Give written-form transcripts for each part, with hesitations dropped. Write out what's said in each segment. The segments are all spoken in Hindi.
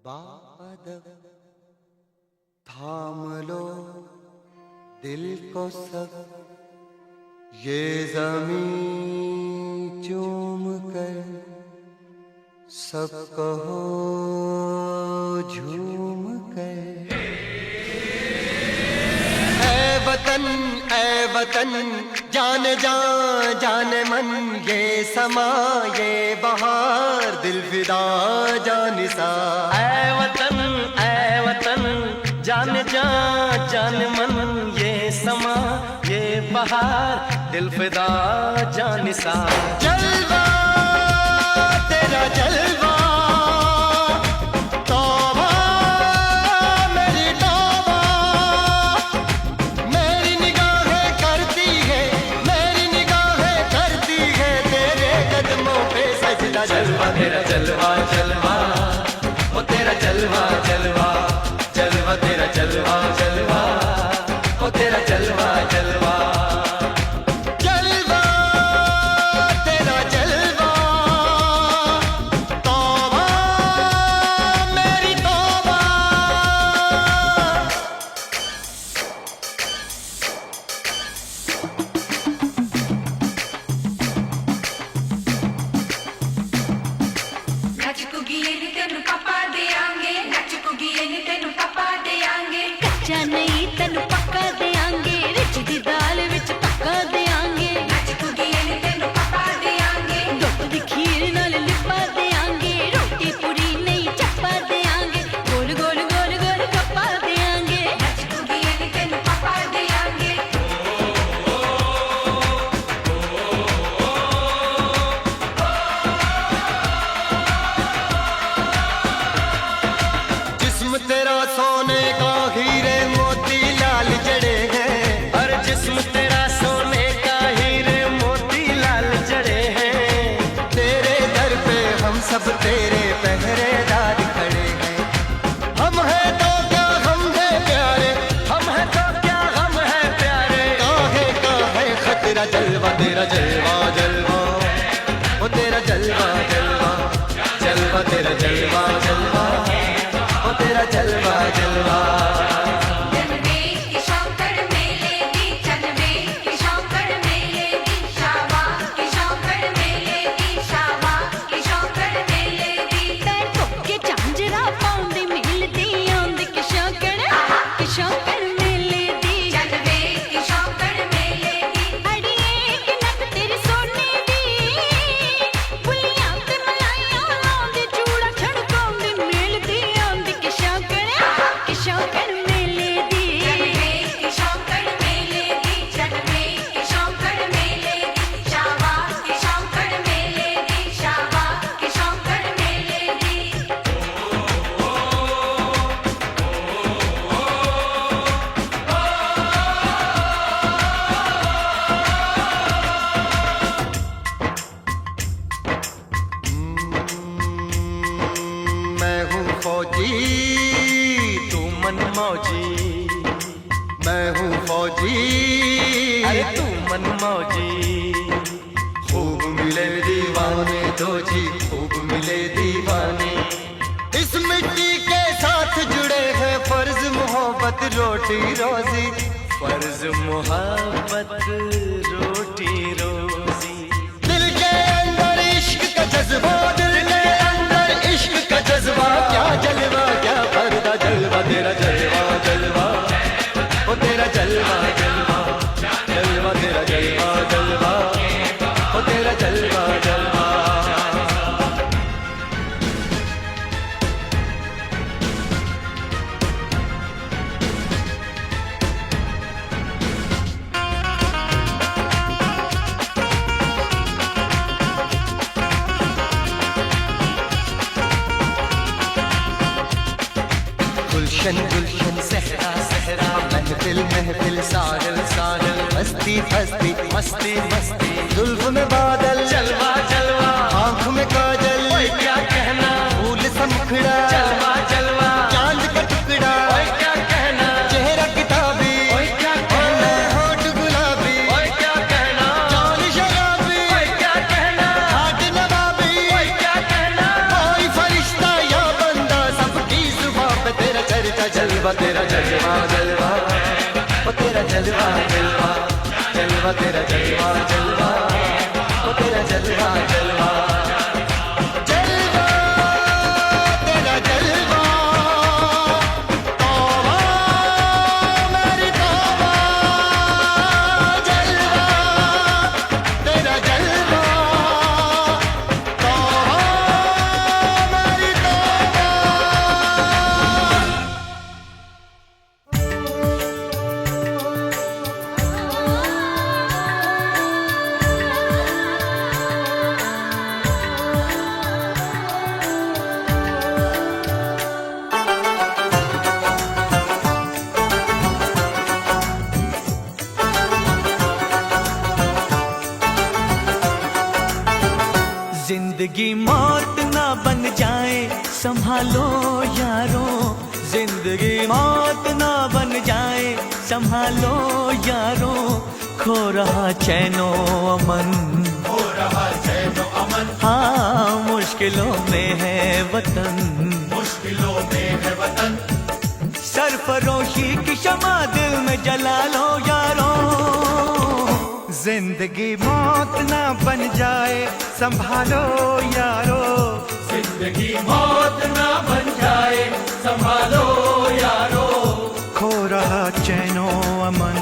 बादल थाम लो दिल को सब, ये ज़मीं चूम कर सब कहो झूम कर। ऐ वतन जान जान जान मन, ये समा ये बहार दिल फिदा जानिसा। ऐ वतन जान जान जान मन, ये समा ये बहार दिल फिदा जानिसा। जलवा तेरा जलवा, तौबा मेरी तौबा, मेरी निगाहें करती है, मेरी निगाहें करती है तेरे कदमों पे सजदा। जलवा तेरा जलवा जलवा, ओ तेरा जलवा जलवा, जलवा तेरा जलवा जलवा, ओ तेरा जलवा जलवा। जलवा तेरा जलवा, तौबा मेरी तौबा। नच कुगिए नी तेनू पापा देंगे, नच कुगिए नी तेनू पापा देंगे। कच्चा नहीं तेनू पक्का देंगे, रिच दी दाल विच पक्का देंगे। नच कुगिए नी तेनू पापा देंगे, दुध दी खीर नाल लिपा देंगे। रोटी पूरी नहीं चप्पा देंगे, गोल गोल गोल गोल गप्पा देंगे। नच कुगिए नी तेनू पापा देंगे। जिस्म तेरा सोने का हीरे मोती लाल जड़े हैं, और जिस्म तेरा सोने का हीरे मोती लाल जड़े हैं। तेरे दर पे हम सब तेरे पहरेदार खड़े हैं। हम हैं तो क्या हम है प्यारे, हम हैं तो क्या हम है प्यारे। काहे का है खतरा। जलवा तेरा जलवा जलवा, ओ तेरा जलवा जलवा, जलवा तेरा जलवा जलवा, ओ तेरा जलवा जलवा। जनवे की शौकड़ मेले दी, जनवे की शौकड़ मेले दी, शावा की शौकड़ मेले दी, शावा की शौकड़ मेले दी। पैर धोके झांजरा पाउंदी मिलदी आंदी कि शौकड़ मेले दी। जनवे की शौकड़ मेले दी, अड़िए कि नक तेरी सोने दी, बुलियां ते मलाइयां लाउंदी, चूड़ा छड़काउंदी मिलदी आंदी कि शौकड़ मेले दी। जनवे की शौकड़ मेले दी, जनवे की शौकड़ मेले दी, शावा की शौकड़ मेले दी, शावा की शौकड़ मेले दी। मैं हूँ फौजी, तू मन मौजी, मैं हूँ फौजी, अरे तू मन मौजी। खूब मिले दीवाने दो जी, खूब मिले दीवाने। इस मिट्टी के साथ जुड़े हैं फर्ज मोहब्बत रोटी रोजी। फर्ज मोहब्बत रोटी रोजी। दिल के अंदर इश्क का जज्बा, दिल के अंदर इश्क का जज्बा। क्या जलवा क्या पर्दा, जलवा तेरा जलवा जलवा, ओ तेरा जलवा जलवा, जलवा तेरा जलवा जलवा, ओ तेरा जलवा जलवा। गुलशन गुलशन सहरा सहरा, महफिल महफिल साहिल साहिल, मस्ती मस्ती मस्ती मस्ती, जुल्फ में बादल, जलवा जलवा, आंख में काजल, ओए क्या कहना, फूल सा मुखड़ा, जलवा जलवा, चांद का टुकड़ा, ओए क्या कहना, चेहरा किताबी, ओए क्या कहना, होठ गुलाबी, ओए क्या कहना, चाल शराबी, ओए क्या कहना, हाथ नवाबी, ओए क्या कहना, कोई फरिश्ता या बंदा सबकी जलवा तेरा जलवा जलवा ओ तेरा जलवा जलवा जलवा तेरा जलवा जलवा ओ तेरा जलवा जलवा जलवा तेरा जलवा तौबा मेरी तौबा जलवा तेरा जलवा तौबा मेरी तौबा जिंदगी मौत ना बन जाए संभालो यारो, जिंदगी मौत ना बन जाए संभालो यारो, खो रहा चैनो अमन, हो रहा चैनो अमन, हाँ मुश्किलों में है वतन, मुश्किलों में है वतन, सरफरोशी की शमा दिल में जला लो यारो। जिंदगी मौत ना बन जाए संभालो यारो, जिंदगी मौत ना बन जाए संभालो यारो, खो रहा चैनो अमन,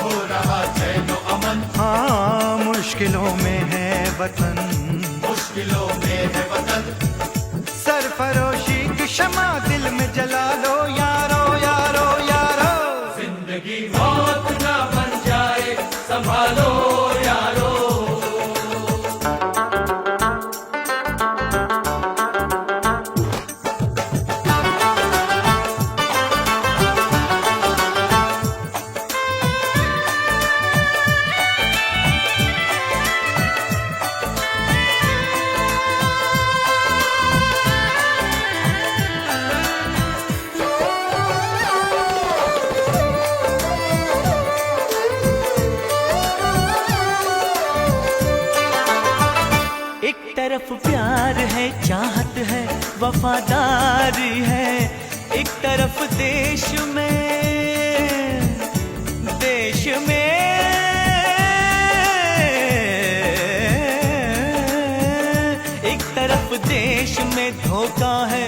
हो रहा चैनो अमन, हाँ मुश्किलों में है वतन, मुश्किलों में है वतन, सरफरोशी की शमा दिल में जला लो यारो यारो यारो। जिंदगी मौत ना बन जाए संभालो यारो। एक तरफ प्यार है, चाहत है, वफादारी है, एक तरफ देश में एक तरफ देश में धोखा है,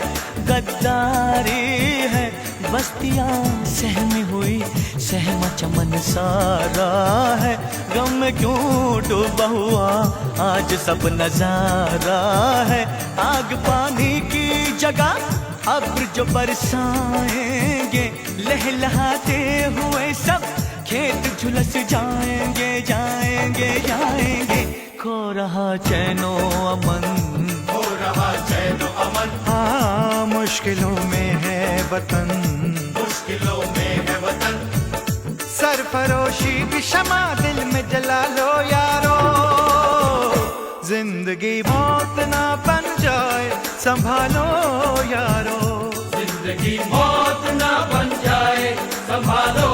गद्दारी है, बस्तियां सहमी हुई सहमा चमन सारा है, गम में क्यों डूबा हुआ आज सब नजारा है, आग पानी की जगह अब्र जो बरसाएंगे, लहलहाते हुए सब खेत झुलस जाएंगे जाएंगे जाएंगे, खो रहा चैनो अमन, हो रहा चैनो अमन, हाँ मुश्किलों में है वतन, मुश्किलों में है वतन, सरफरोशी की शमा दिल में जला लो यारो। जिंदगी मौत ना बन जाए संभालो यारो, जिंदगी मौत ना बन जाए संभालो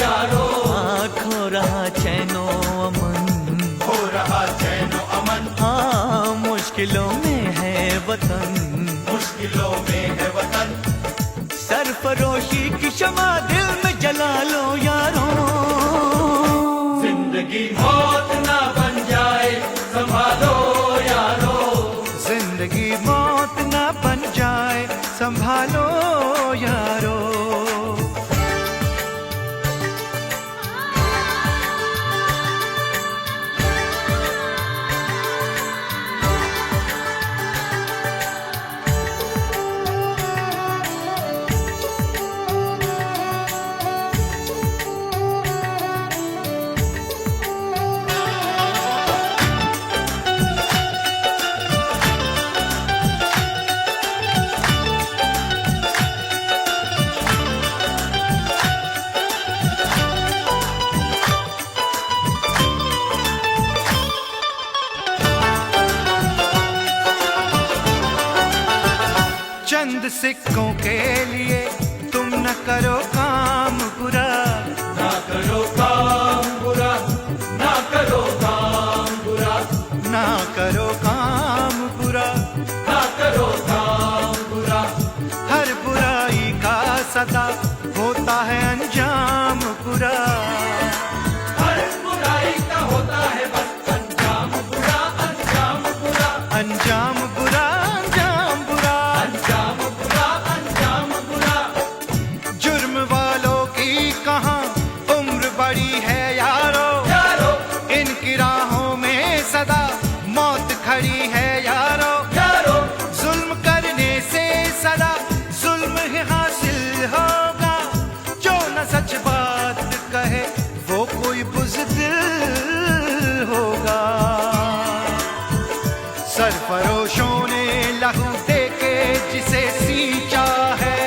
यारो, खो रहा चैनो अमन, हो रहा चैनो अमन, हाँ मुश्किलों में है वतन, मुश्किलों में है वतन, सरफरोशी की शमा दिल में जला लो यारो। जिंदगी मौत ना बन जाए संभालो यारो, जिंदगी मौत ना बन जाए संभालो यारो। चंद सिक्कों के लिए तुम न करो काम बुरा, ना करो काम बुरा, ना करो काम बुरा, ना करो काम बुरा, ना करो काम बुरा, हर बुराई का सदा होता है अंजाम बुरा। हर बुराई का होता है बस अंजाम बुरा, अंजाम बुरा, अंजाम बुरा, अंजाम बुरा, अंजाम बुरा, अंजाम बुरा। जुर्म वालों की कहाँ उम्र बड़ी है यारो, यारो इनकी राहों में सदा मौत खड़ी है यारो। यारो जुल्म करने से सदा जुल्म ही हासिल होगा, जो न सच बात कहे वो कोई बुज़दिल होगा। सरफरोशों ने लहू दे के जिसे सींचा है,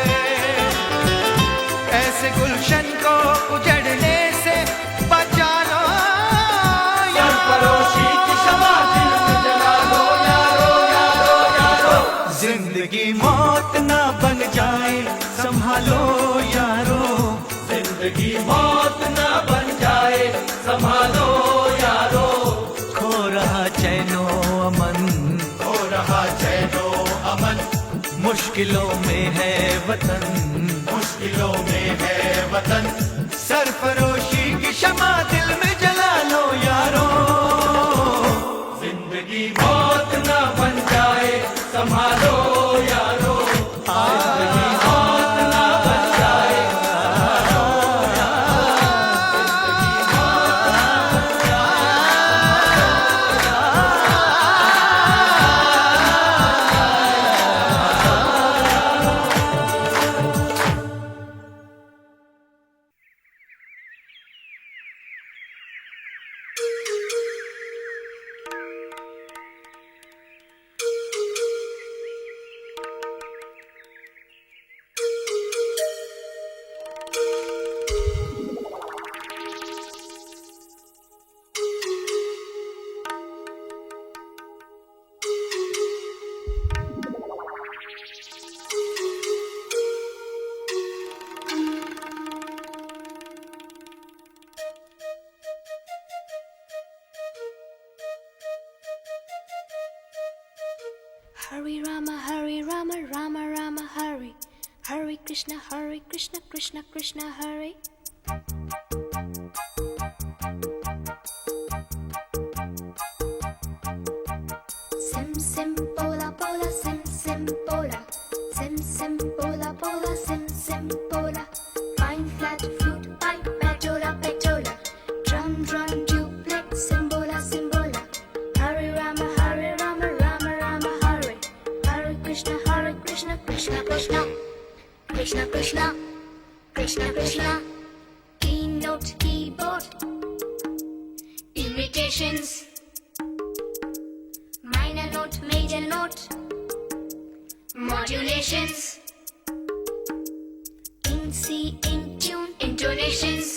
ऐसे गुलशन को उजड़ने से बचा लो सरफरोशी की शमा दिल में जला लो यारो, यारो, यारो। जिंदगी मौत ना बन जाए संभालो यारो, जिंदगी मौत न बन जाए संभालो यारो। खो रहा चैनो अमन, हो रहा चैनो अमन, मुश्किलों में है वतन, मुश्किलों में है वतन। सरफरोशी की शमा दिल में जला लो यारो। जिंदगी मौत न बन जाए संभालो यारो, जिंदगी मौत न बन जाए Hare Rama, Rama Rama, Hare. Hare Krishna, Krishna Krishna, Hare. Sim sim pola pola, sim sim pola. Sim sim pola pola, sim sim pola. Fine flat flute, pipe, petola petola. Drum drum duplex, simbola simbola. Hare Rama, Rama Rama, Hare. Hare Krishna, Krishna Krishna. Krishna Krishna, Krishna Krishna. Keynote keyboard. Imitations. Minor note, major note. Modulations. In C, in tune, intonations.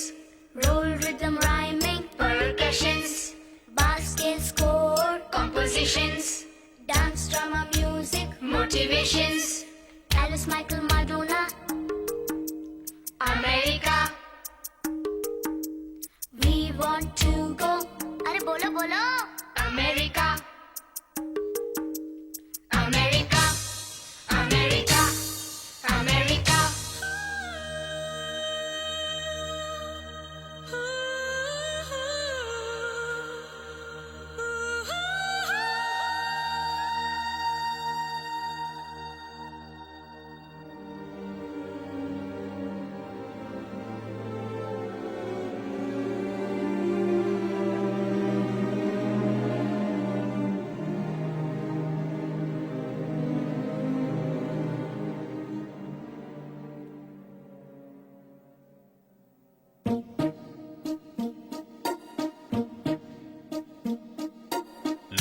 Roll rhythm, rhyming, percussions. Bass scale, score, compositions. Dance, drama, music, motivations. Alice, Michael, Madonna. America. We want to go. अरे बोलो बोलो. America. America. America. America.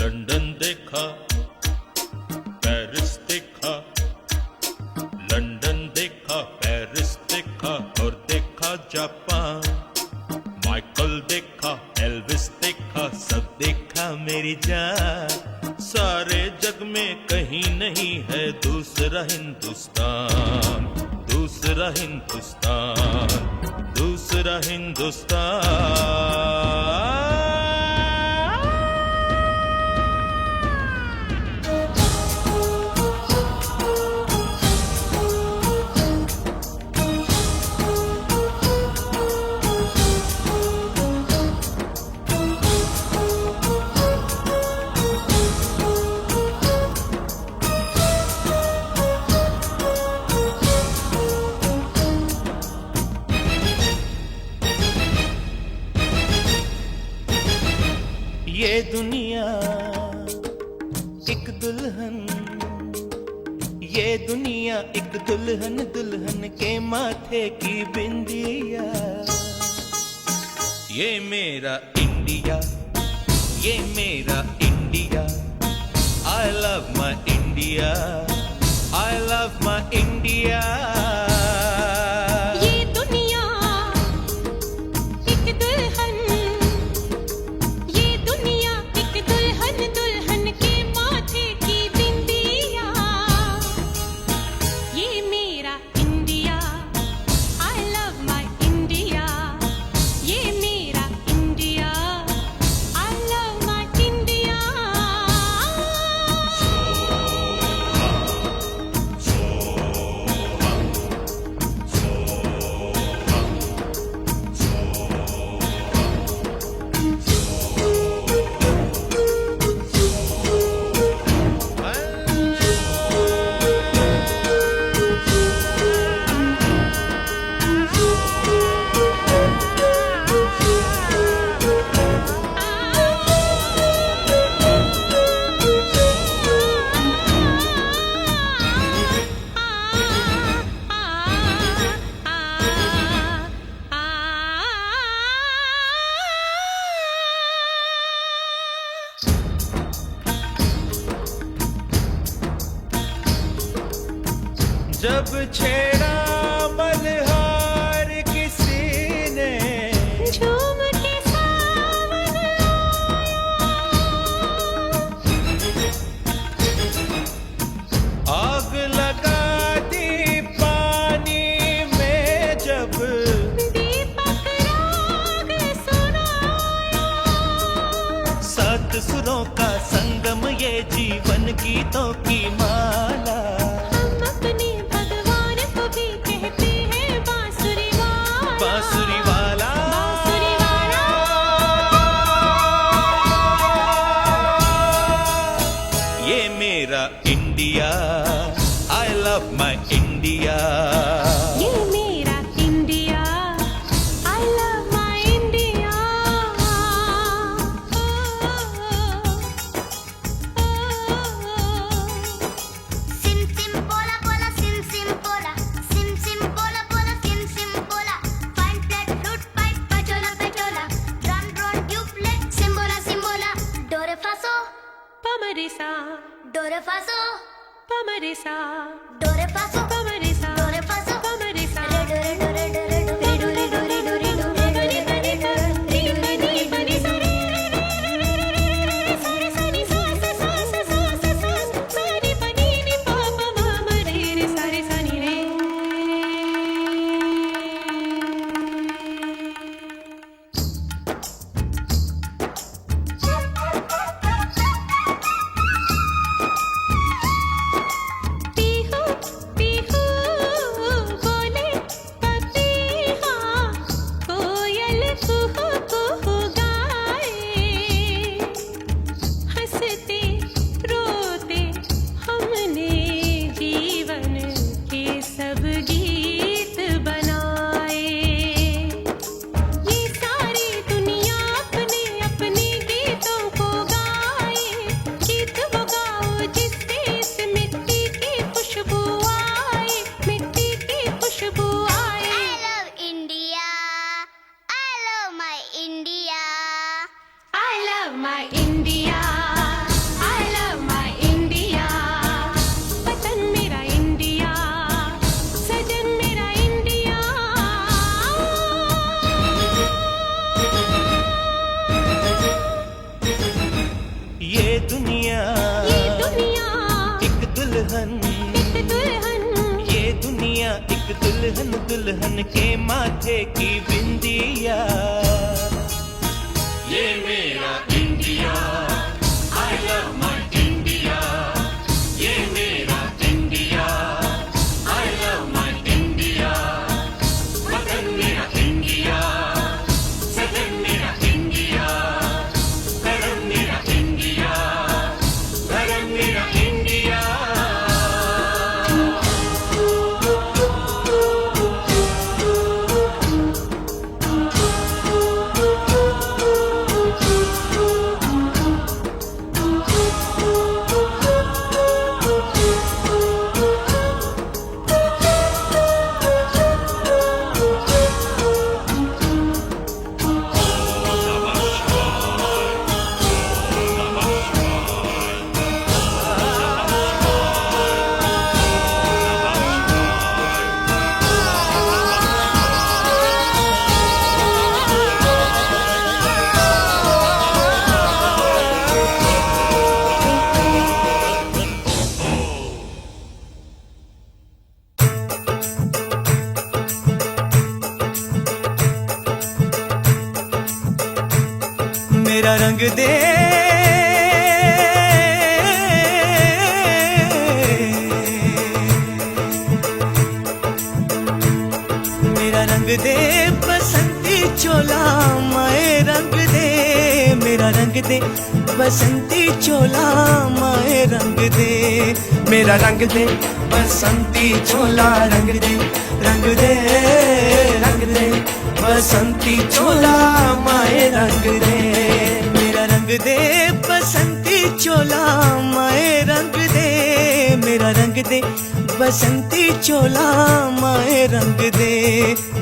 London देखा, पेरिस देखा, लंदन देखा, पेरिस देखा और देखा जापान। माइकल देखा, एल्विस देखा, सब देखा मेरी जान। सारे जग में कहीं नहीं है दूसरा हिंदुस्तान, दूसरा हिंदुस्तान, दूसरा हिंदुस्तान। एक दुल्हन दुल्हन के माथे की बिंदिया। ये मेरा इंडिया, ये मेरा India. I love my India, I love my India। ये दुनिया एक दुल्हन, ये दुनिया एक दुल्हन दुल्हन के माथे की बिंदिया। ये मेरा India, I love my India। ये मेरा India, I love my India। जब छेड़ा मल्हार किसी ने, झूम के सावन आग लगा दी पानी में जब, दीपक राग सुनाया। सात सुरों का संगम ये जीवन गीतों की माला। हम अपने भगवान को भी कहते हैं बांसुरी वाला, बांसुरी वाला। बांसुरी वाला। ये मेरा India, I love my India। ये मेरा India, I love my India। Sim sim bola bola sim sim bola bola sim sim bola fine flat flute pipe pachola pachola drum drum tublet simbola simbola do re fa so पमरिसा, do re fa so पमरिसा, do re fa so पमरिसा, do re fa so पमरिसा। re do re do re do re do re do re do re do re do re do re do re do re do re do re do re Pihu Pihu बोले पपीहा, कोयल कुहू कुहू गाए। हंसते रोते हमने जीवन के सब गीत बनाए। ये सारी दुनिया अपने अपने गीतों को गाए। गीत वो गाओ जिससे इस मिट्टी की खुशबू आए, मिट्टी की खुशबू आए। I love India. I love my India. I love my India, I love my India। वतन मेरा इंडिया, सजन मेरा इंडिया। ये दुनिया ये दुनिया एक दुल्हन, एक दुल्हन, ये दुनिया एक दुल्हन दुल्हन के माथे की बिंदिया। ये मेरा India, I love my India। ये मेरा India, I love my India। वतन मेरा इंडिया, सजन मेरा इंडिया, धर्म मेरा इंडिया, धर्म मेरा इंडिया। मेरा रंग दे, मेरा रंग दे बसंती चोला माए रंग दे, मेरा रंग दे बसंती चोला माए रंग दे, मेरा रंग दे बसंती चोला रंग दे, रंग दे रंग दे बसंती चोला माए रंग दे, मेरा रंग दे बसंती चोला माए रंग दे, मेरा रंग दे बसंती चोला माए रंग दे,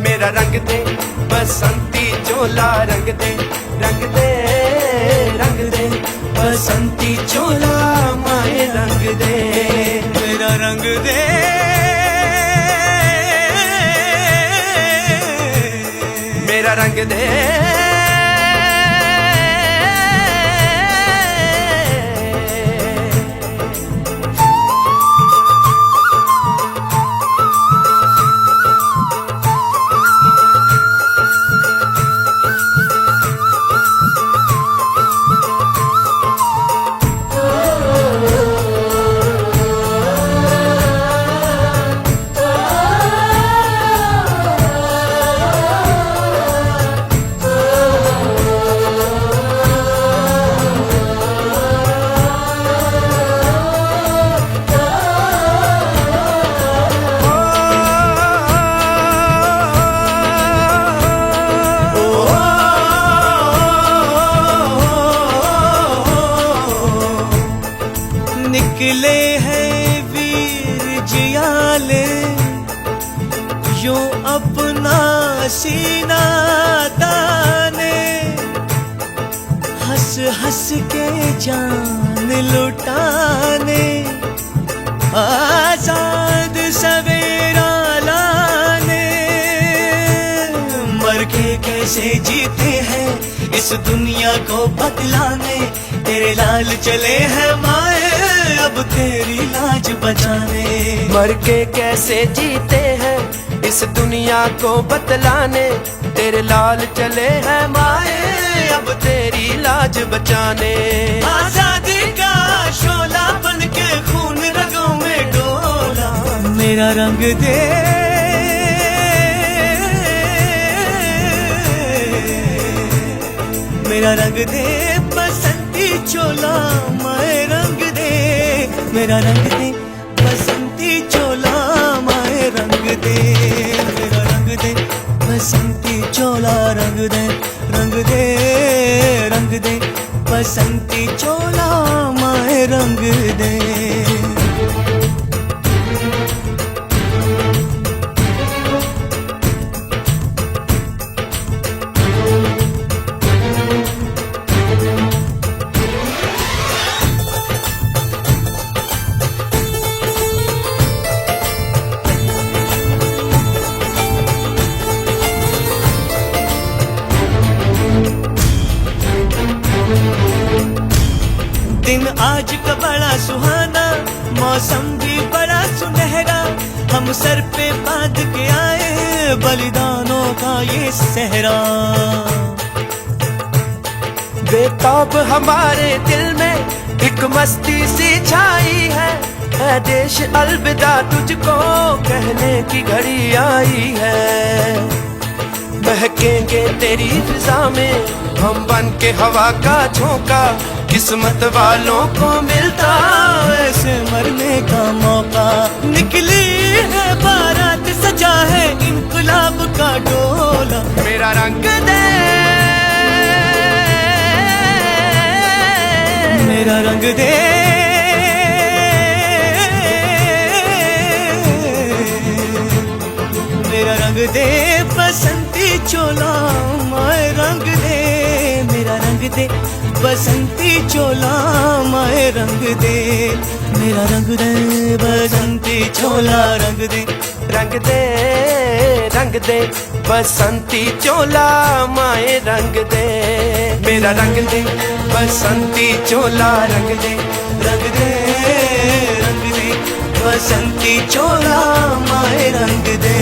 मेरा रंग दे बसंती चोला रंग दे, रंग दे रंग दे बसंती चोला माए रंग दे, मेरा रंग दे, मेरा रंग दे, निकले हैं वीर जियाले यो अपना सीना ताने, हंस हंस के जान लुटाने, आजाद सवेरा लाने, मर के कैसे जीते हैं इस दुनिया को बदलाने, तेरे लाल चले हैं माए अब तेरी लाज बचाने, मर के कैसे जीते हैं इस दुनिया को बतलाने, तेरे लाल चले हैं माए अब तेरी लाज बचाने, आजादी का शोला बन के खून रगों में डोला, मेरा रंग दे, मेरा रंग दे बसंती चोला माए रंग दे, मेरा रंग दे बसंती चोला माए रंग दे, मेरा रंग दे बसंती चोला रंग दे, रंग दे रंग दे बसंती चोला माए रंग दे। दिन आज का बड़ा सुहाना, मौसम भी बड़ा सुनहरा, हम सर पे बांध के आए बलिदानों का ये सहरा, बेताब हमारे दिल में एक मस्ती सी छाई है, ऐ देश अलविदा तुझको कहने की घड़ी आई है, महकेंगे तेरी फिजा में हम बन के हवा का झोंका, किस्मत वालों को मिलता ऐसे मरने का मौका, निकली है बारात सजा है इनकलाब का डोला, मेरा रंग दे, मेरा रंग दे, मेरा रंग दे बसंती चोला माए रंग दे, मेरा रंग दे बसंती चोला माए रंग दे, मेरा रंग दे बसंती चोला रंग दे, रंग दे रंग दे बसंती चोला माए रंग दे, मेरा रंग दे बसंती चोला रंग दे, रंग दे रंग दे बसंती चोला माए रंग दे।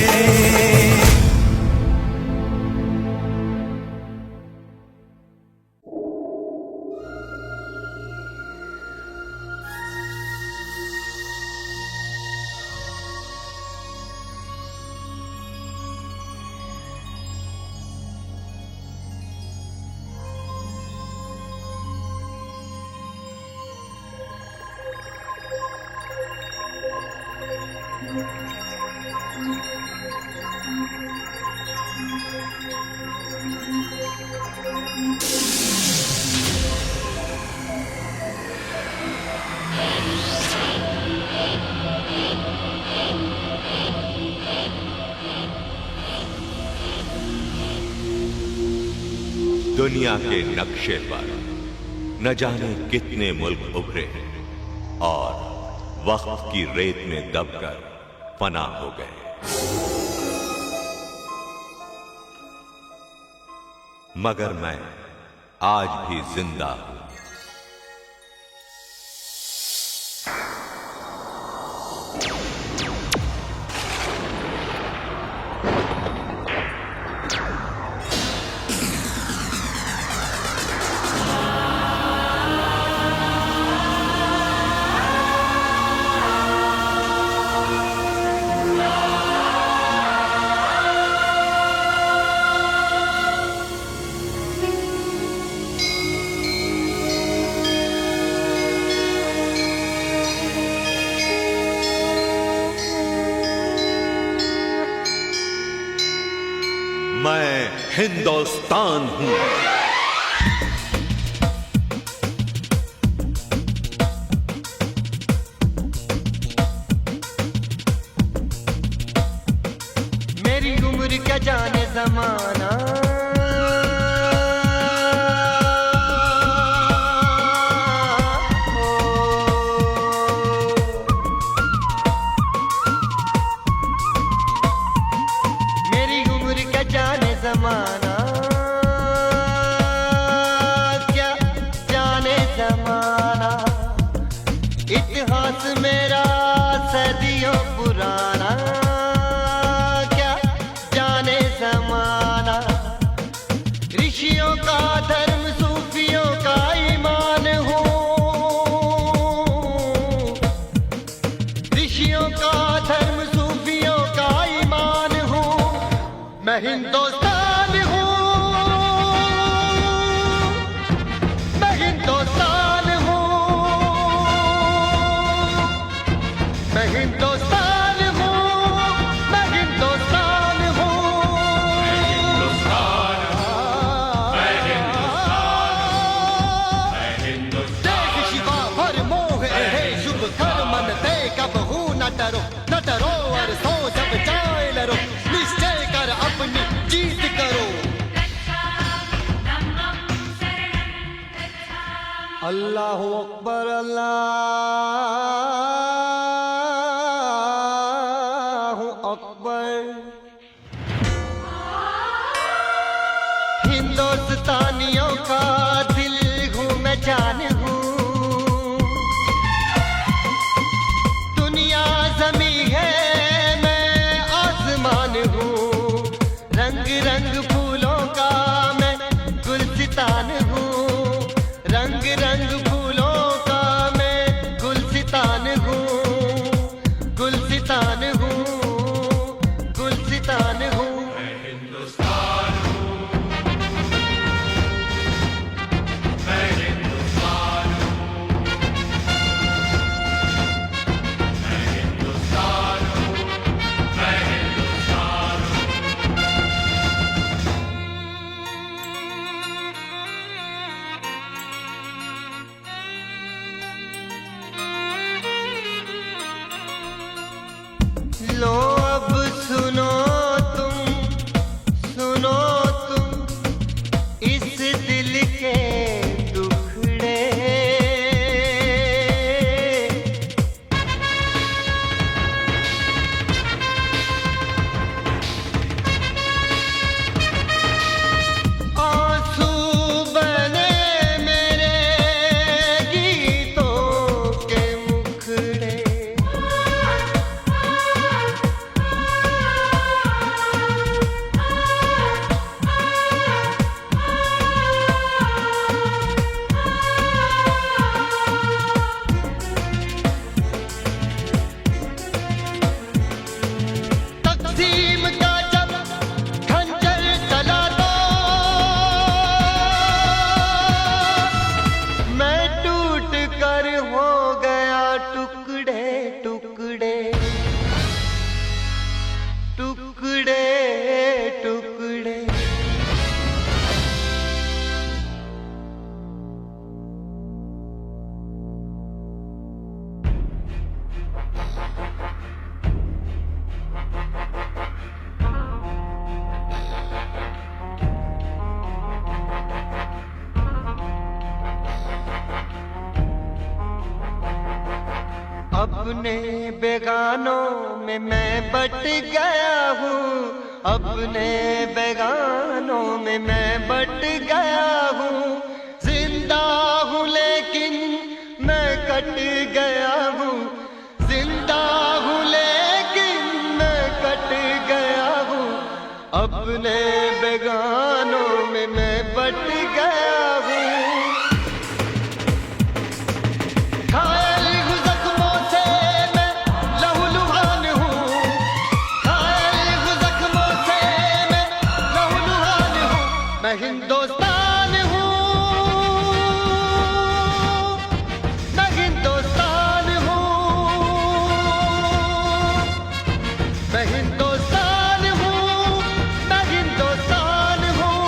दुनिया के नक्शे पर न जाने कितने मुल्क उभरे हैं और वक्त की रेत में दबकर फना हो गए। मगर मैं आज भी जिंदा हूं। मैं हिंदुस्तान हूं। मेरी उम्र क्या जाने जमाना, मेरी उम्र क्या जाने जमाना, क्या जाने जमाना। इतिहास मेरा सदियों पुराना, क्या जाने जमाना। ऋषियों का धर्म सूफियों का ईमान हो, ऋषियों का धर्म सूफियों का ईमान हो। मैं हिंदुस्तान हूँ, मैं हिंदुस्तान हूँ, मैं हिंदुस्तान हूँ, मैं हिंदुस्तान हूँ। देख शिवा भर मोह है शुभ कर मन ते कबहू न डरो, न डरो और सो जब जाए लरो। निश्चय कर अपनी जीत करो। अल्लाह अकबर, अल्लाह अकबर। हिंदुस्तानियों का दिल हूँ मैं, जान हूँ। दुनिया जमी है मैं आसमान हूँ। रंग रंग फूलों का मैं गुलसितान हूँ। रंग रंग फूलों का मैं गुलसितान हूँ। गुलसितान हूँ, गुलसितान हूँ। लो अब सुनो तुम, सुनो तुम इस दिल के दुखड़े। आंसू बने मेरे गीतों के मुखड़े। तक़सीम का जब खंजर चला तो मैं टूट कर हो गया टुकड़े टुकड़े, टुकड़े टुकड़े। अपने बेगानों में मैं बट गया हूँ, अपने बेगानों में मैं बट गया हूँ। जिंदा हूँ लेकिन मैं कट गया हूँ, जिंदा हूँ लेकिन मैं कट गया हूँ। अपने बेगानों में मैं बट गया हूँ। घायल हूँ जख्मों से मैं लहूलुहान हूँ, घायल हूँ जख्मों से मैं लहूलुहान हूँ। मैं हिंदुस्तान हूँ, मैं हिंदुस्तान हूँ, मैं हिंदुस्तान हूँ, मैं हिंदुस्तान हूँ।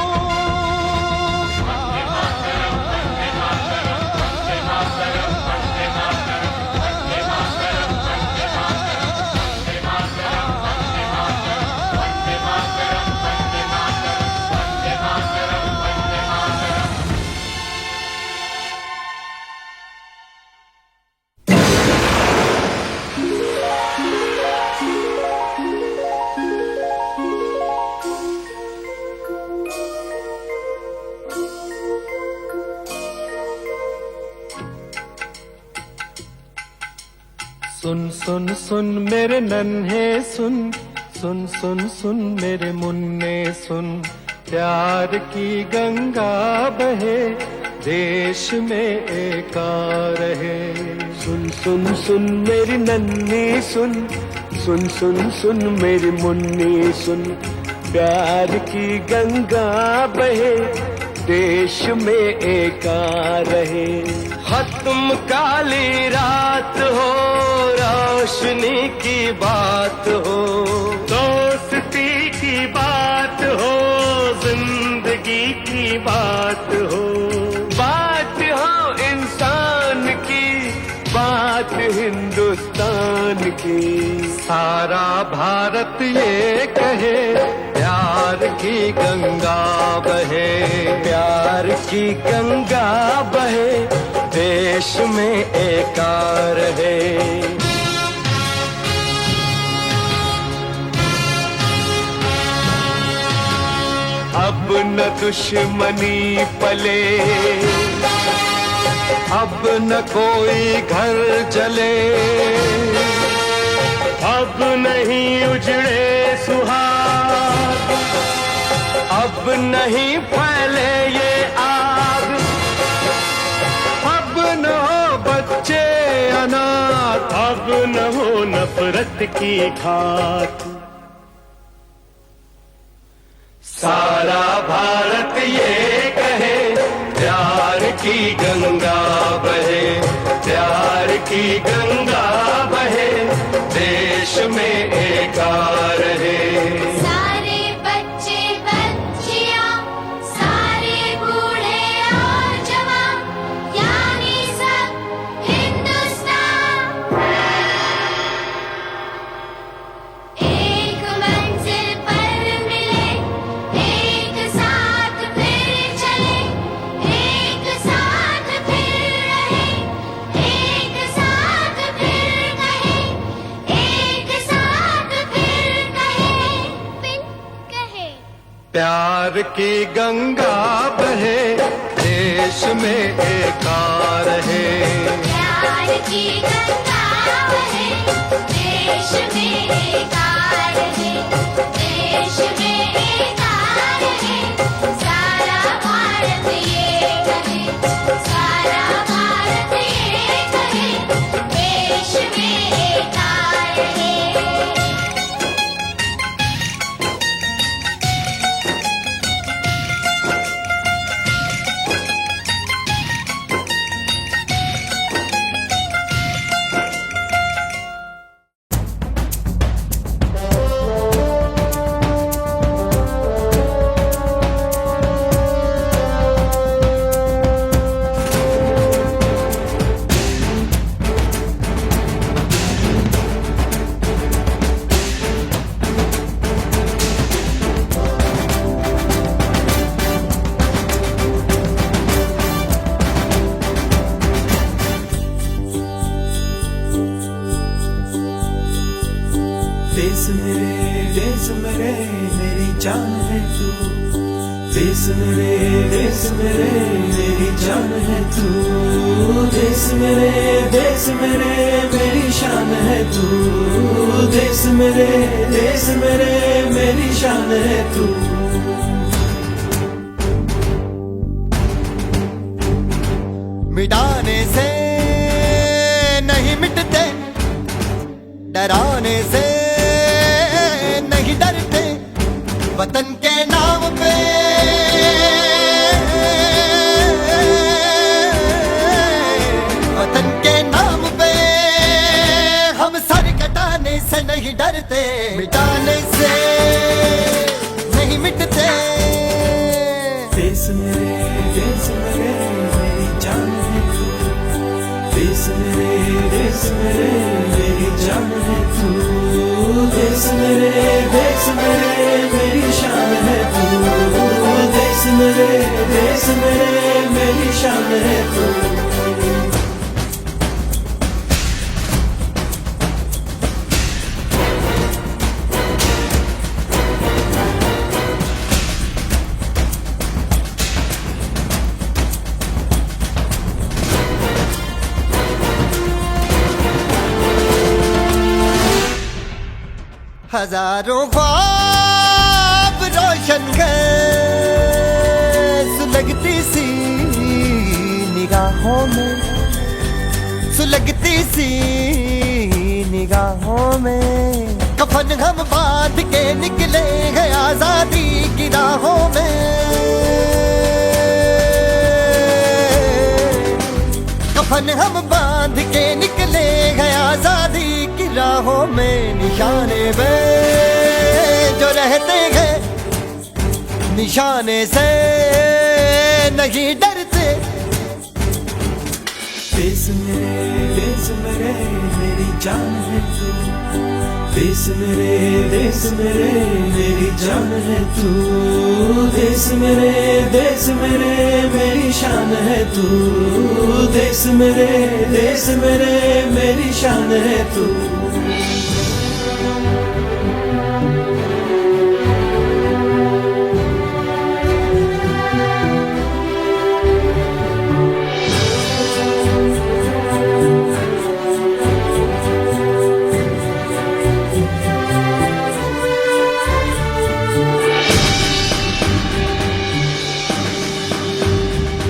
सुन सुन सुन मेरे नन्हे सुन, सुन सुन सुन मेरे मुन्ने सुन। प्यार की गंगा बहे देश में एका रहे। सुन सुन सुन मेरी नन्ही सुन, सुन सुन सुन मेरी मुन्नी सुन। प्यार की गंगा बहे देश में एका रहे। खत्म काली रात हो, रोशनी की बात हो, दोस्ती की बात हो, जिंदगी की बात हो। बात हो इंसान की, बात हिंदुस्तान की। सारा भारत ये कहे प्यार की गंगा बहे, प्यार की गंगा बहे देश में एका रहे। अब न दुश्मनी पले, अब न कोई घर जले, अब नहीं उजड़े सुहाग, अब नहीं फैले ये आग, अब न हो बच्चे अनाथ, अब न हो नफरत की घात। सारा भारत ये कहे प्यार की गंगा बहे, प्यार की गंगा बहे देश में एका रहे। सारे बच्चे बच्चियां, सारे बूढ़े और जवान, यानी सब हिंदुस्तान। एक मंजिल पर मिले, एक साथ फिर चले, एक साथ फिर रहे, एक साथ फिर कहे, एक साथ फिर कहे। प्यार की गंगा बहे देश में एका रहे। प्यार की गंगा बहे देश में एका रहे, देश में एका रहे। सारा भारत ये कहे, सारा भारत ये कहे, देश में एका रहे। मेरे मेरी जान है तू, देश मेरे मेरी जान है तू, देश मेरे मेरी शान है तू, देश मेरे मेरी शान है तू। मिटाने से नहीं मिटते, डराने से नहीं डरते, वतन के नाम पे वतन के नाम पे हम सर कटाने से नहीं डरते, मिटाने से नहीं मिटते। देश मेरे मेरी जान है तू, देश मेरे मेरी जान है तू, देश मेरे मेरी शान है तू, देश मेरे मेरी शान है तू। हजारों ख्वाब रोशन गए सुलगती सी निगाहों में, सुलगती सी निगाहों में। कफन हम बांध के निकले हैं आजादी की राहों में, कफन हम बांध के निकले हैं आजादी की राहों में। निशाने पे जो रहते हैं निशाने से नहीं डरते। देश मेरे मेरी जान है तू, देश मेरे मेरी जान है तू, देश मेरे मेरी शान है तू, देश मेरे मेरी शान है तू।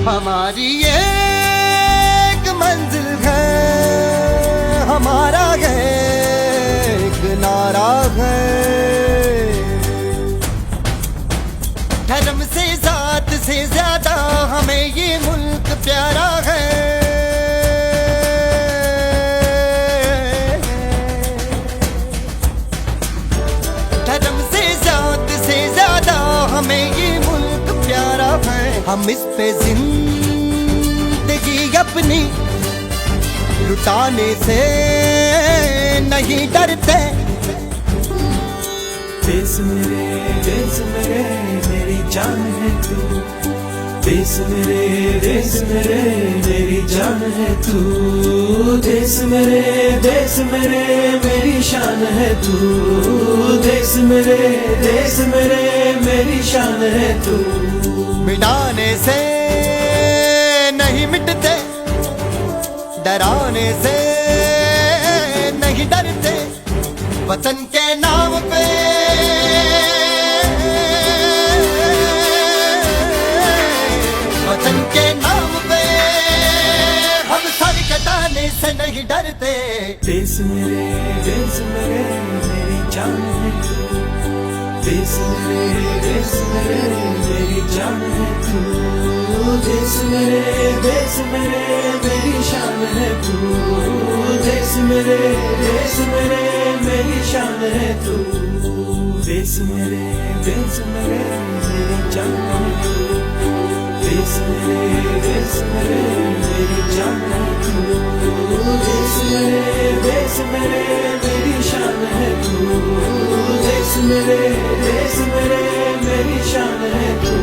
हमारी एक मंजिल है, हमारा एक नारा है। धर्म से जात से ज्यादा हमें ये मुल्क प्यारा है। धर्म से जात से ज्यादा हमें ये मुल्क प्यारा है। हम इस पे जिंदगी अपनी लुटाने से नहीं डरते। देश मेरे मेरी जान है तू, देश मेरे मेरी जान है तू, देश मेरे मेरी शान है तू, देश मेरे मेरी शान है तू। मिटाने से नहीं मिटते, डराने से नहीं डरते, वतन के नाम पे वतन के नाम पे हम सर कटाने से नहीं डरते। देश मेरे मेरी जान है तू, देश मेरे मेरी जान है तू, देश मेरे मेरी शान है तू, देश मेरे मेरी शान है तू। देश मेरे मेरी जान है तू, देश मेरे मेरी जान है तू, देश मेरे मेरी शान है तू, देश मेरे मेरी शान है तू।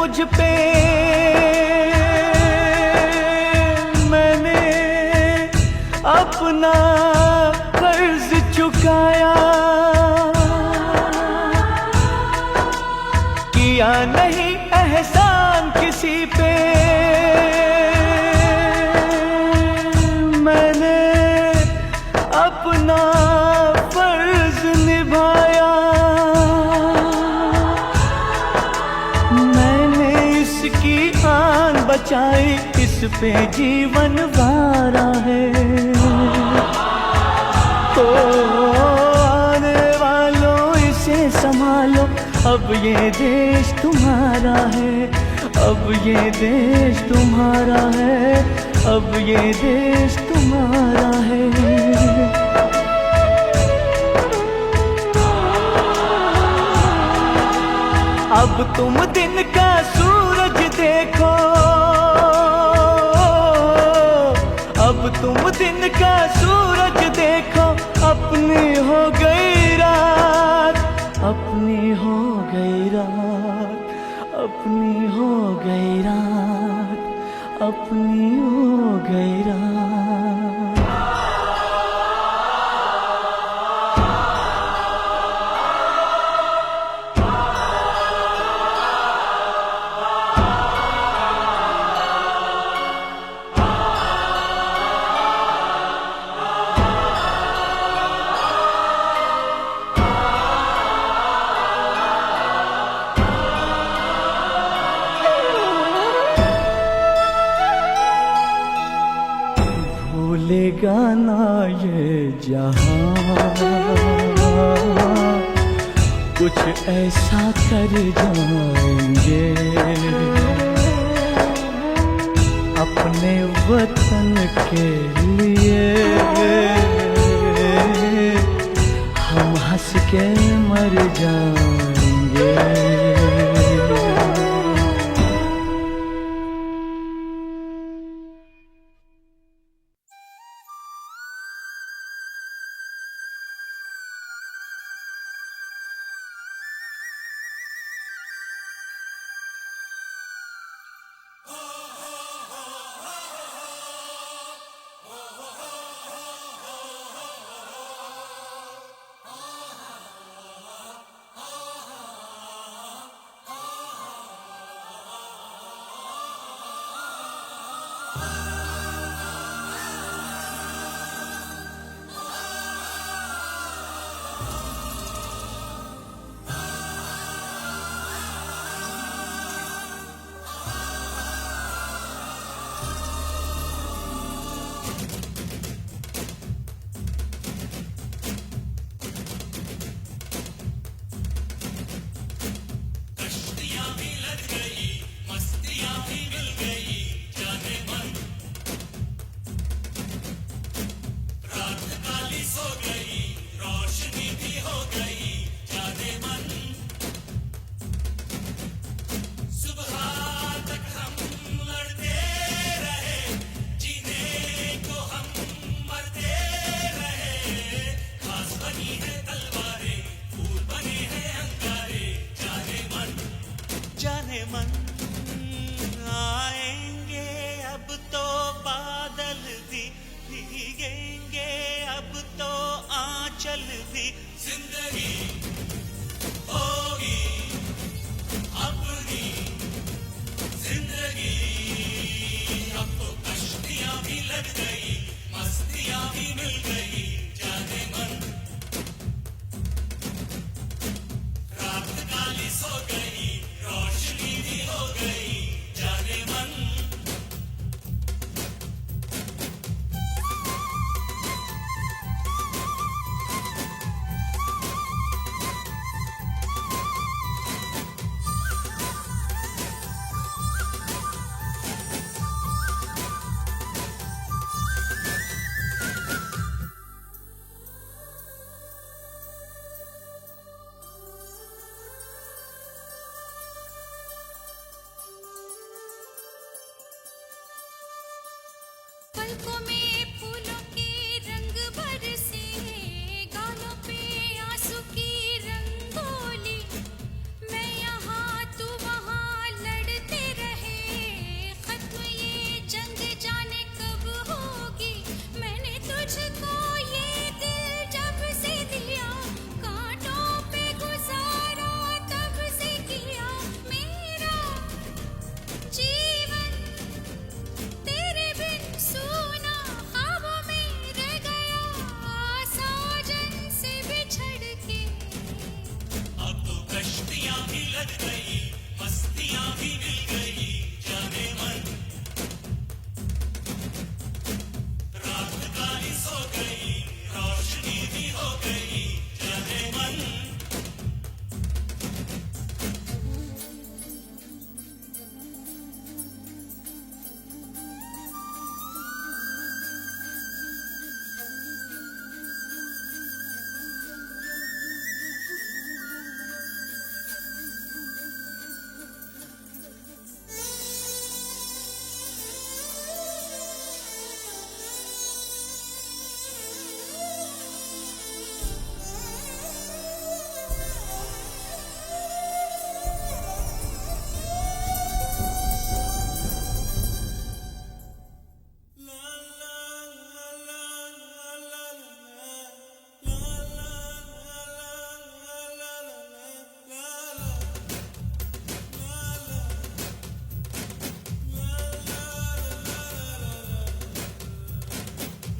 मुझ पे मैंने अपना कर्ज चुकाया, किया नहीं एहसान किसी पे मैंने अपना फर्ज निभाया। मैंने इसकी आन बचाई, इस पे जीवन वारा है। तो आने वालों इसे संभालो, अब ये देश तुम्हारा है, अब ये देश तुम्हारा है, अब ये देश तुम्हारा है। अब तुम दिन का सूरज देखो, अब तुम दिन का सूरज देखो, अपनी हो गई रात, अपनी हो गई रात, अपनी हो गई रात, अपनी हो गई रात। भूलेगा ना ये जहां, कुछ ऐसा कर जाएंगे, अपने वतन के लिए हम हंस के मर जाएंगे।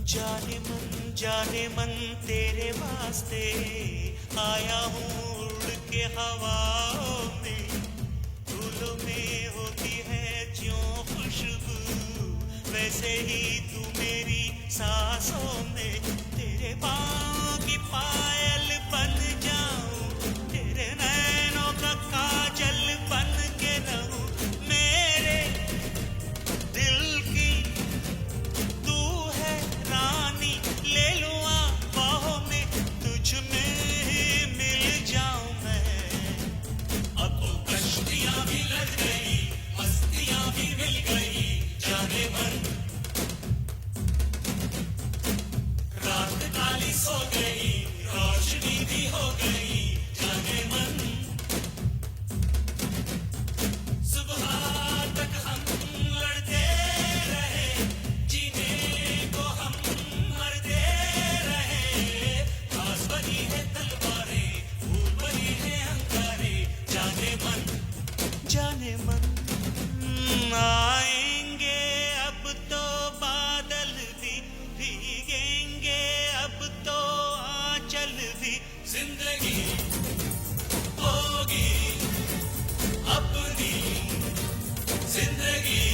जाने मन तेरे वास्ते आया हूँ उड़ के हवाओं में, फूलों में होती है ज्यों खुशबू, वैसे ही तू मेरी सांसों में। तेरे पाँव की पायल बन जाऊं, तेरे नैनों का काजल बन के रहूं, मेरे दिल की तू है रानी, ले लूं बाहों में, तुझ में ही मिल जाऊं मैं। अब तो कश्तियां भी लग गई, मस्तियां भी मिल गई, जाने मन रात काली सो गई, रोशनी भी हो गई, जाने मन सुबह तक हम लड़ते रहे, जीने को हम मरते रहे, घास बनी है तलवारें, फूल बनी है अंगारे, जाने मन आएंगे अब तो बादल भी, भीगेंगे अब तो आंचल भी, जिंदगी होगी अपनी जिंदगी।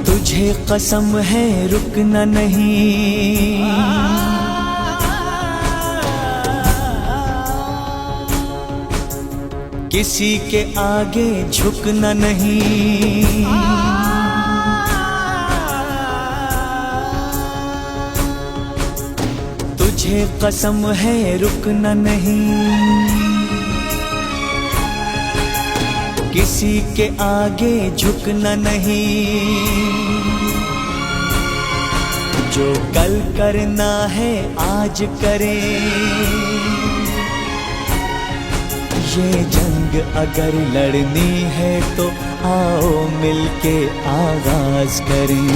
तुझे कसम है रुकना नहीं, किसी के आगे झुकना नहीं, तुझे कसम है रुकना नहीं, किसी के आगे झुकना नहीं, जो कल करना है आज करें, ये जंग अगर लड़नी है तो आओ मिलके आगाज करें,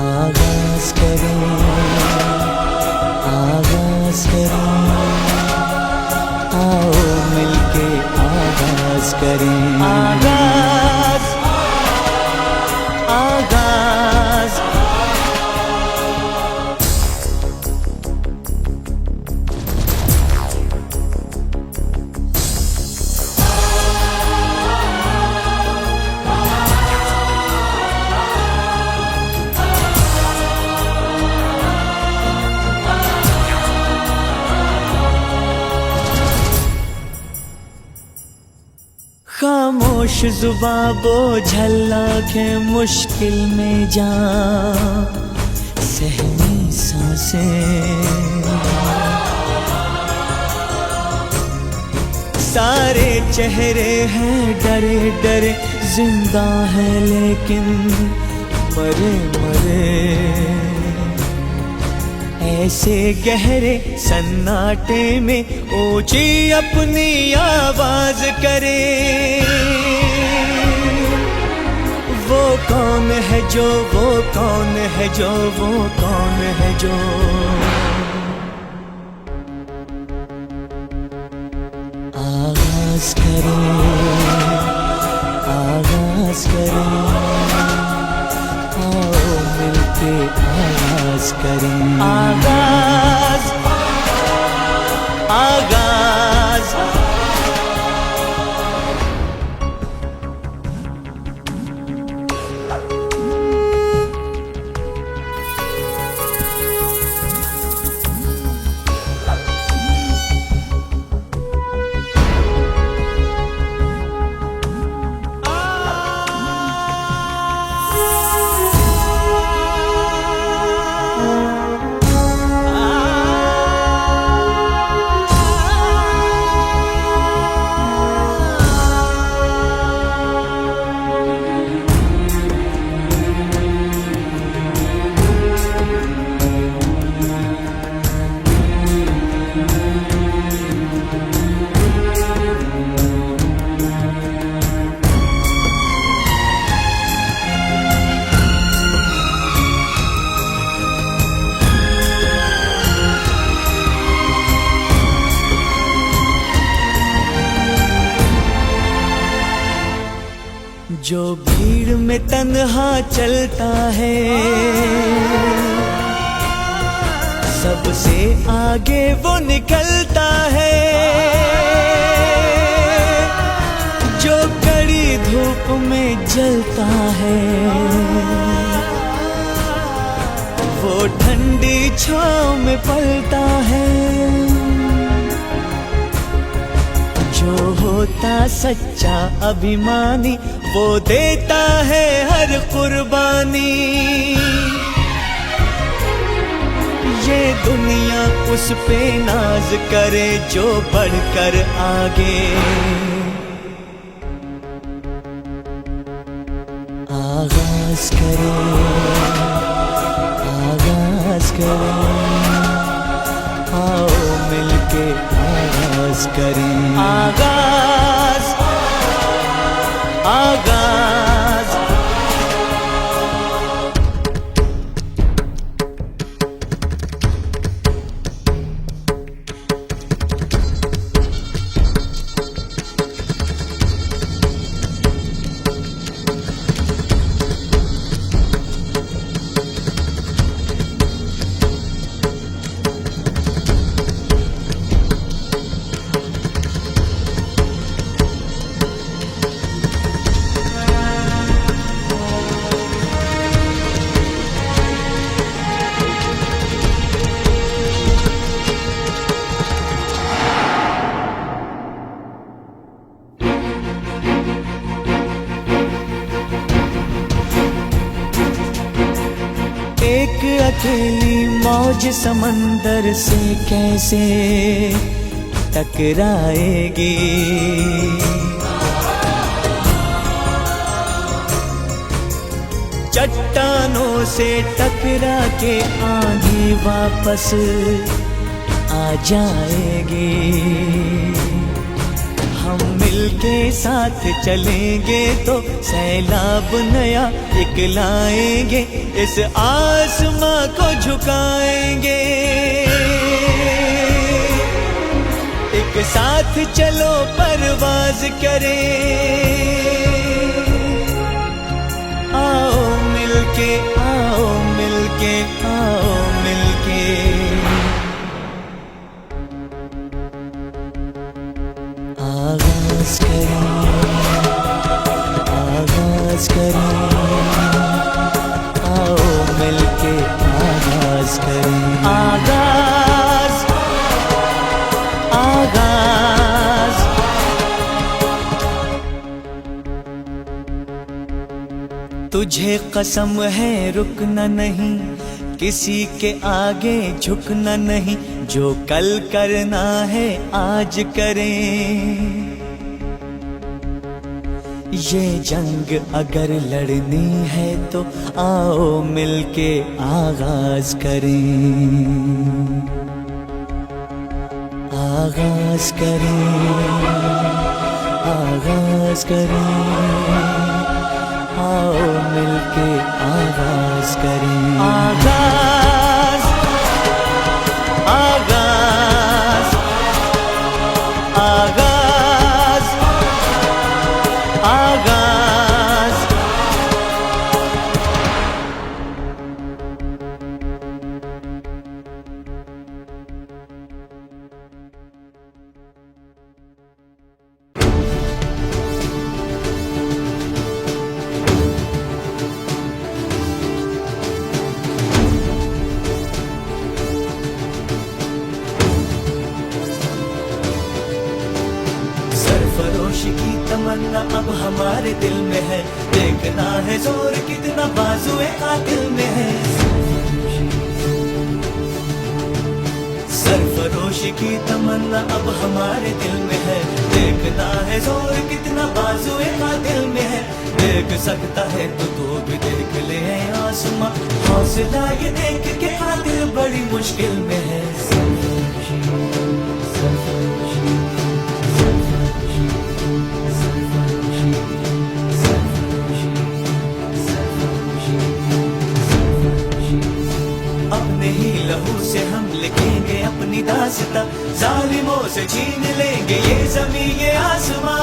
आगाज करें, आगाज करें, आओ मिलके आगाज करें, आगाज आगाज। खामोश जुबा बोझल लाखें मुश्किल में जा सहमी सांसें सारे चेहरे हैं डरे डरे जिंदा है लेकिन मरे मरे ऐसे गहरे सन्नाटे में ऊंची अपनी आवाज करे वो कौन है जो वो कौन है जो वो कौन है जो आगाज करे आओ मिलके आगाज करें आगाज आगाज जो भीड़ में तन्हा चलता है सबसे आगे वो निकलता है जो कड़ी धूप में जलता है वो ठंडी छांव में पलता है जो होता सच्चा अभिमानी वो देता है हर कुर्बानी ये दुनिया उस पे नाज करे जो बढ़कर आगे आगाज करे आओ मिलके आगाज करें आगाज आगाज एक अकेली मौज समंदर से कैसे टकराएगी चट्टानों से टकरा के आंधी वापस आ जाएगी हम मिलके साथ चलेंगे तो सैलाब नया एक लाएंगे इस आसमां को झुकाएंगे एक साथ चलो परवाज करें आओ मिलके आओ मिलके आओ मिलके आगाज करें आओ मिलके आगाज करें आगाज आगाज तुझे कसम है रुकना नहीं, किसी के आगे झुकना नहीं, जो कल करना है आज करें। ये जंग अगर lड़नी है तो आओ मिलके आगाज करें, आगाज करें, आगाज करें, आओ मिलके आगाज करें। आगाज, आगाज, आगाज, आगाज। सरफरोशी की तमन्ना अब हमारे दिल में है, देखना है जोर कितना बाजुए कातिल में है। सरफरोशी की तमन्ना अब हमारे दिल में है, देखना है जोर कितना बाजुए कातिल में है। देख सकता है तो भी देख ले आसमां, हौसला ये देख के कातिल बड़ी मुश्किल में है। अपने ही लहू से हम लिखेंगे अपनी दास्तां, जालिमों से छीन लेंगे ये ज़मीं ये आसमां।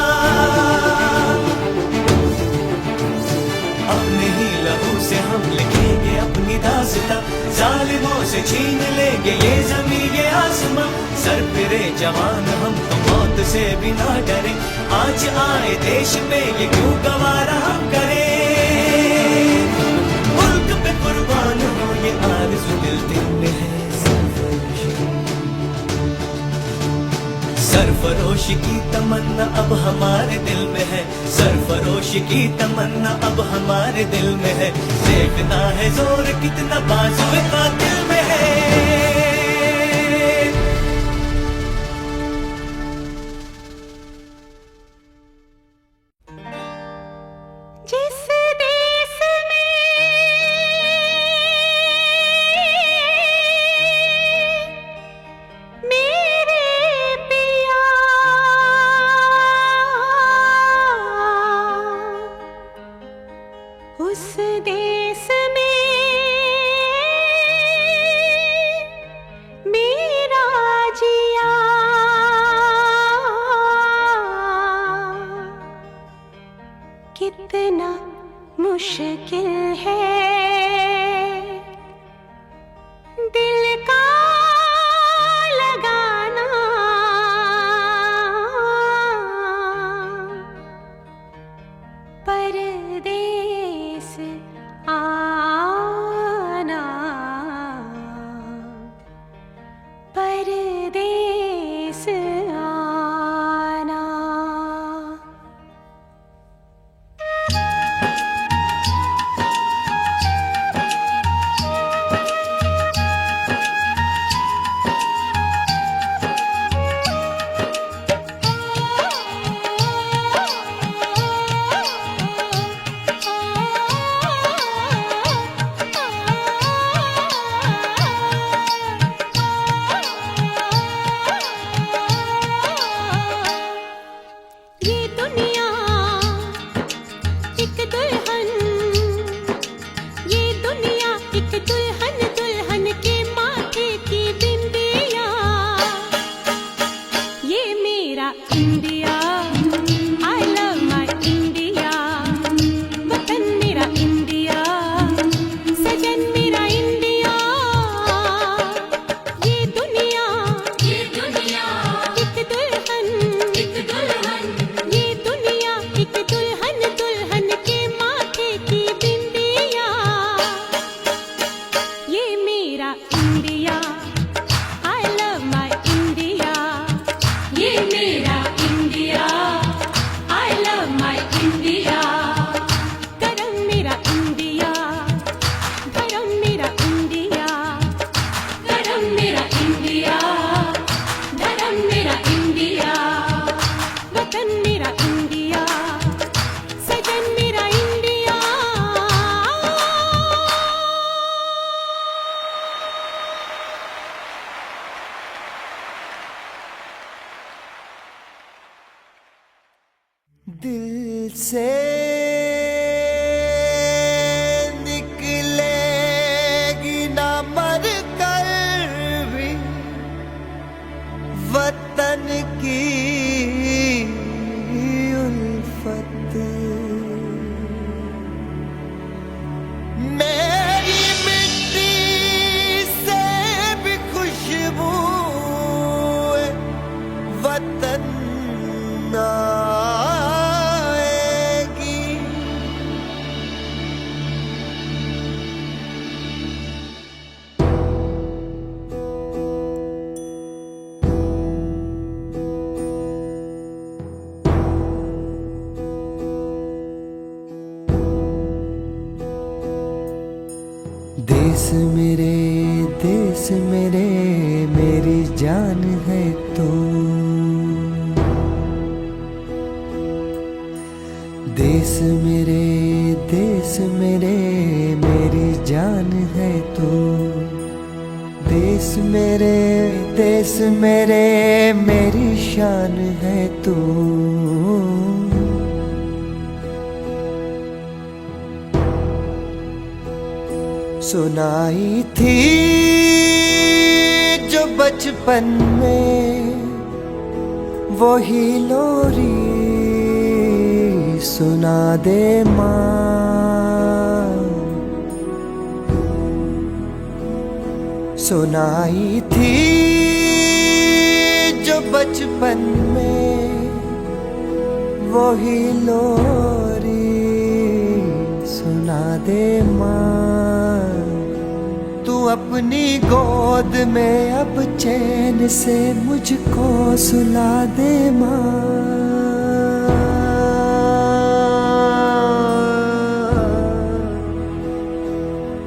अपने ही लहू से हम लिखेंगे अपनी दास्तां, जालिमों से छीन लेंगे ये ज़मीं ये आसमां। सर फिरे जवान हम तो मौत से भी ना डरे, आज आए देश पे ये क्यों गवारा हम करें। मुल्क पे कुर्बान हो ये आरज़ू दिल में है। सरफरोशी की तमन्ना अब हमारे दिल में है, सरफरोशी की तमन्ना अब हमारे दिल में है। देखना है जोर कितना बाजुए कातिल में है। जिस देश में मेरे पिया उस देश में दिल से निकलेगी ना मर कर भी वतन की उल्फत। मेरी मिट्टी से भी खुशबू वतन आएगी। देश मेरे मेरी जान है तो। देश मेरे मेरी जान है तो। देश मेरे मेरी शान है तो। सुनाई थी जो बचपन में वही लोरी सुना दे माँ। सुनाई थी जो बचपन में वही लोरी सुना दे माँ। तू अपनी गोद में अब चैन से मुझको सुला दे माँ।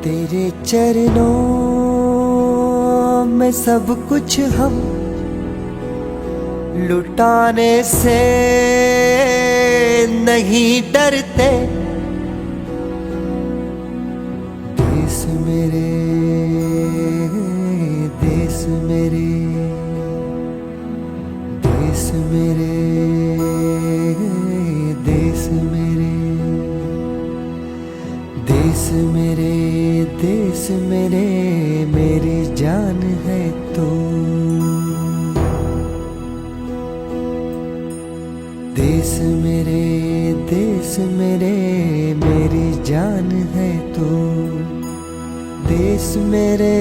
तेरे चरणों में सब कुछ हम लुटाने से नहीं डरते। देश मेरे देश मेरे देश मेरे देश मेरे देश मेरे देश मेरे मेरी जान है तो। देश मेरे मेरी जान है तो। देश मेरे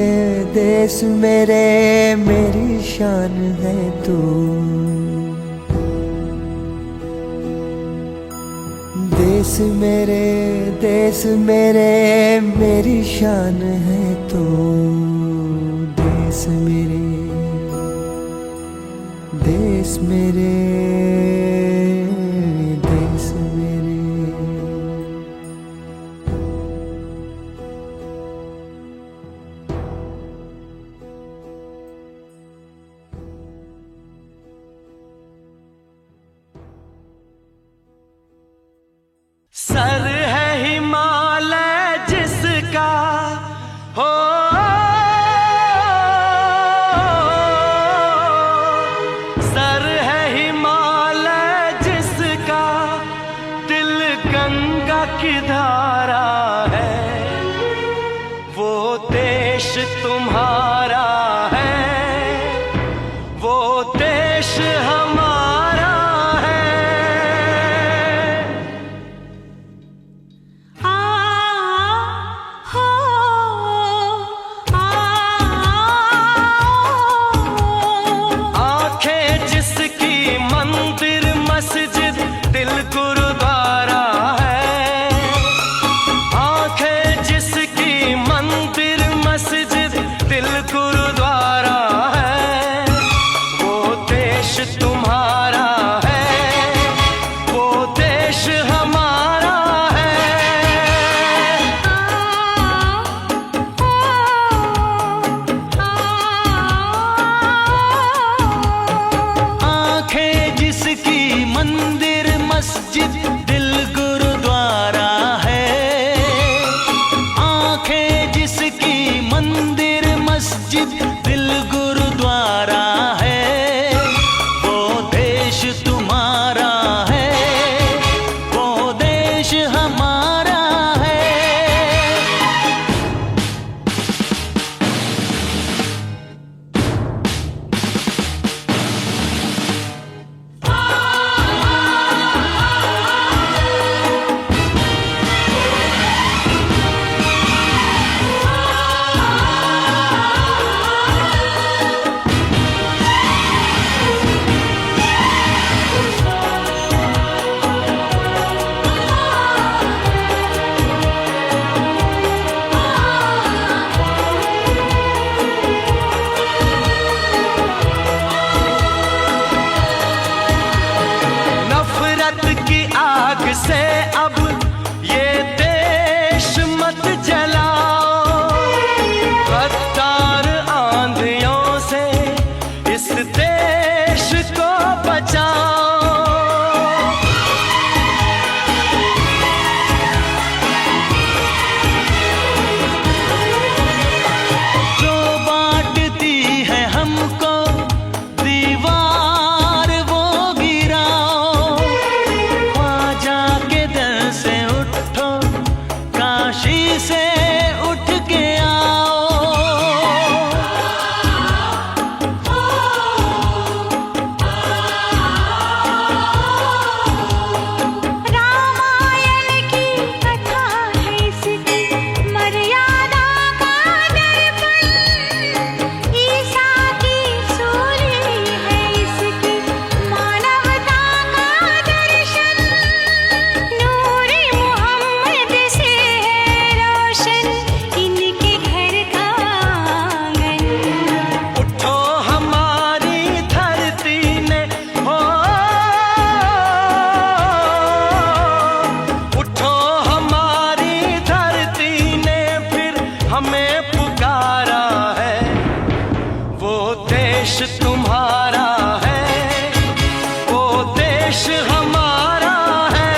मेरी शान है तो। देश मेरे मेरी शान है तो। देश मेरे देश मेरे देश मेरे। सर है हिमालय जिसका हो, सर है हिमालय जिसका, दिल गंगा की धारा है। वो देश तुम्हारा है, वो देश हमारा है। आंखें जिसकी मंदिर मस्जिद दिल गुरुद्वारा है। आंखें जिसकी मंदिर मस्जिद दिल गुरुद्वारा है। वो देश तुम्हारा है, वो देश हमारा है। आंखें जिसकी मंदिर मस्जिद दिल गुरुद्वारा है। आंखें जिसकी मंदिर मस्जिद दिल गुरुद्वारा है। वो देश तुम्हारा है, देश तुम्हारा है, वो देश हमारा है।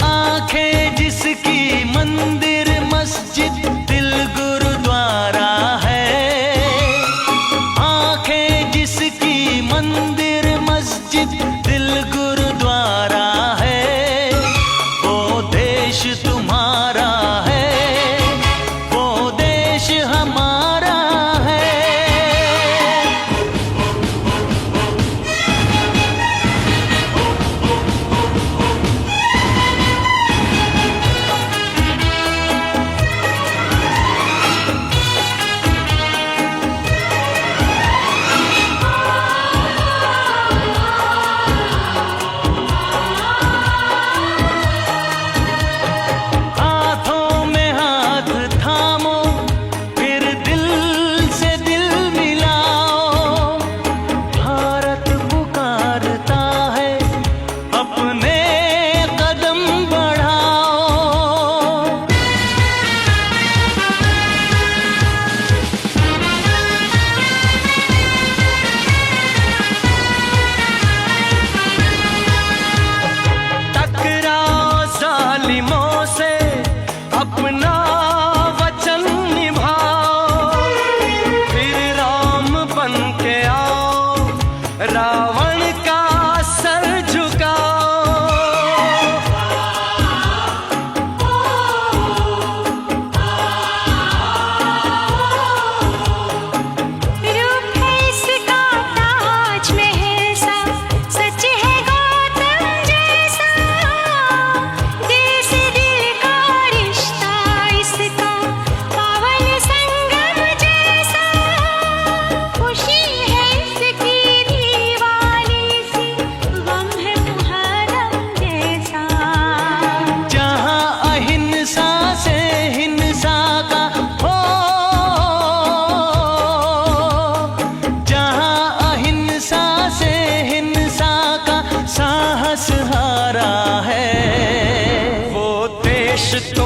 आंखें जिसकी मंदिर मस्जिद दिल गुरुद्वारा है, आंखें जिसकी मंदिर मस्जिद दिल गुरुद्वारा है, वो देश तुम्हारा है, वो देश हमारा है। हाथों में हाथ थामो, फिर दिल से दिल मिलाओ। भारत पुकारता है, अपने कदम बढ़ाओ। टकराओ जालिमों से, अपना वचन निभाओ। फिर राम बन के आओ, रावण का सर झुकाओ। रूप है इसका ताजमहल सा, सच है गौतम जैसा। दिल से दिल का रिश्ता इसका, पावन संगम जैसा। खुशी है इसकी दीवाली सी, गम है मुहर्रम जैसा। जहाँ अहिंसा से हिंसा का हो, जहाँ अहिंसा से हिंसा का साहस हारा है, वो देश तो